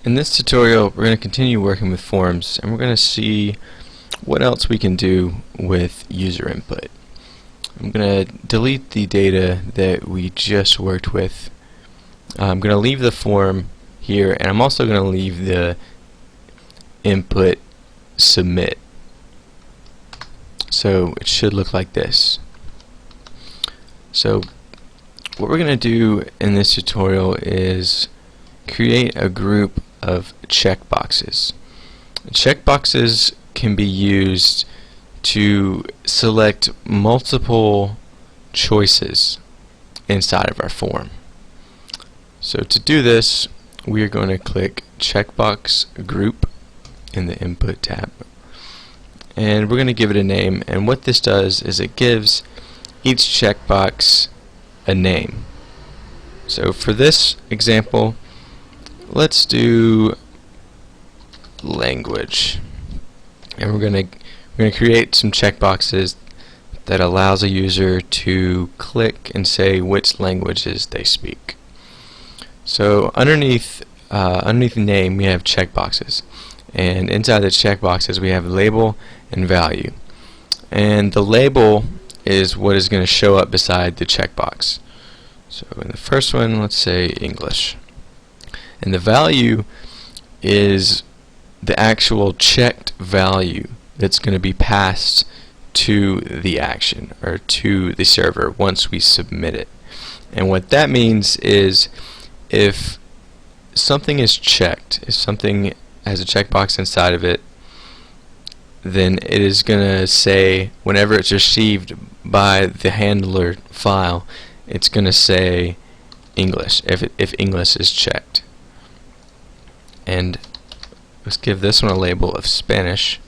In this tutorial, we're going to continue working with forms, and we're going to see what else we can do with user input. I'm going to delete the data that we just worked with. I'm going to leave the form here, and I'm also going to leave the input submit. So it should look like this. So what we're going to do in this tutorial is create a group of checkboxes. Checkboxes can be used to select multiple choices inside of our form. So to do this, we are going to click checkbox group in the input tab, and we're going to give it a name. And what this does is it gives each checkbox a name. So for this example, let's do language, and we're going to create some checkboxes that allows a user to click and say which languages they speak. So underneath name, we have checkboxes, and inside the checkboxes we have label and value. And the label is what is going to show up beside the checkbox. So in the first one, let's say English. And the value is the actual checked value that's going to be passed to the action, or to the server, once we submit it. And what that means is, if something is checked, if something has a checkbox inside of it, then it is going to say, whenever it's received by the handler file, it's going to say English, if English is checked. And let's give this one a label of Spanish.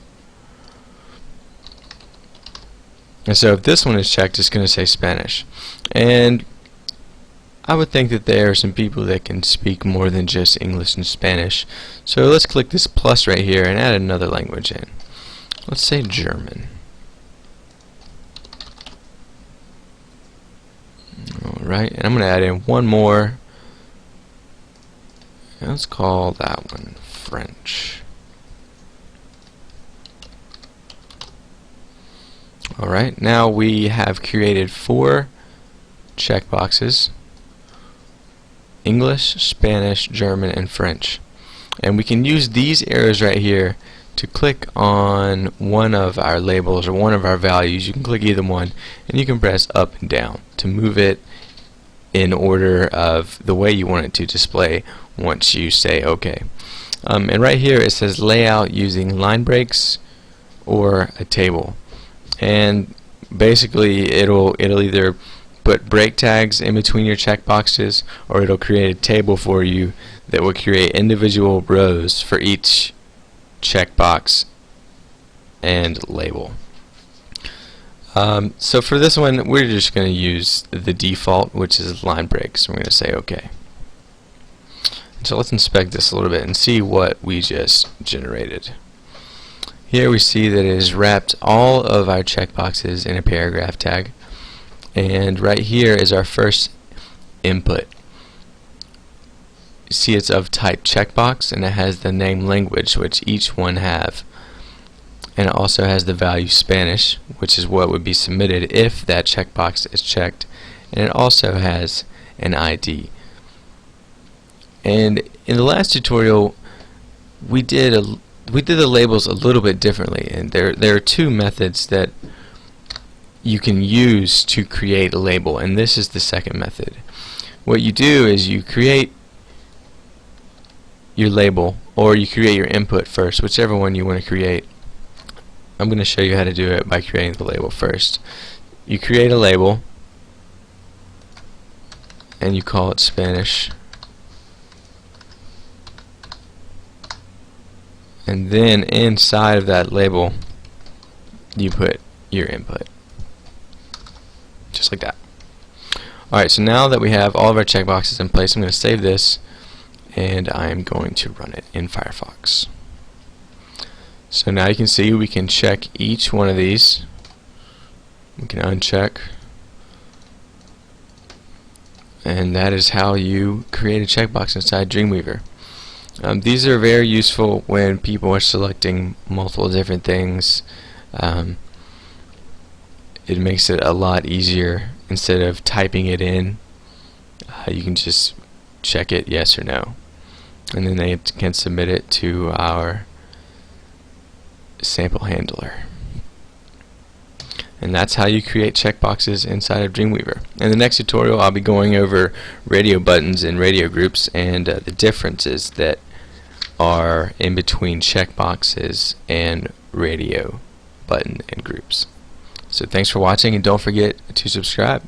And so if this one is checked, it's going to say Spanish. And I would think that there are some people that can speak more than just English and Spanish. So let's click this plus right here and add another language in. Let's say German. Alright, and I'm going to add in one more. Let's call that one French. Alright, now we have created 4 checkboxes: English, Spanish, German, and French. And we can use these arrows right here to click on one of our labels or one of our values. You can click either one, and you can press up and down to move it in order of the way you want it to display once you say OK. And right here it says layout using line breaks or a table. And basically it'll either put break tags in between your checkboxes, or it'll create a table for you that will create individual rows for each checkbox and label. So for this one, we're just going to use the default, which is line breaks. We're going to say OK. So let's inspect this a little bit and see what we just generated. Here we see that it has wrapped all of our checkboxes in a paragraph tag, and right here is our first input. You see it's of type checkbox, and it has the name language, which each one have, and it also has the value Spanish, which is what would be submitted if that checkbox is checked, and it also has an ID. And in the last tutorial we did the labels a little bit differently, and there are 2 methods that you can use to create a label, and this is the second method. What you do is you create your label, or you create your input first, whichever one you want to create. I'm going to show you how to do it by creating the label first. You create a label and you call it Spanish, and then inside of that label you put your input, just like that. Alright, so now that we have all of our checkboxes in place, I'm going to save this and I'm going to run it in Firefox. So now you can see we can check each one of these. We can uncheck, and that is how you create a checkbox inside Dreamweaver. These are very useful when people are selecting multiple different things. It makes it a lot easier. Instead of typing it in, you can just check it yes or no, and then they can submit it to our sample handler. And that's how you create checkboxes inside of Dreamweaver. In the next tutorial, I'll be going over radio buttons and radio groups and the differences that are in between checkboxes and radio button and groups. So thanks for watching, and don't forget to subscribe.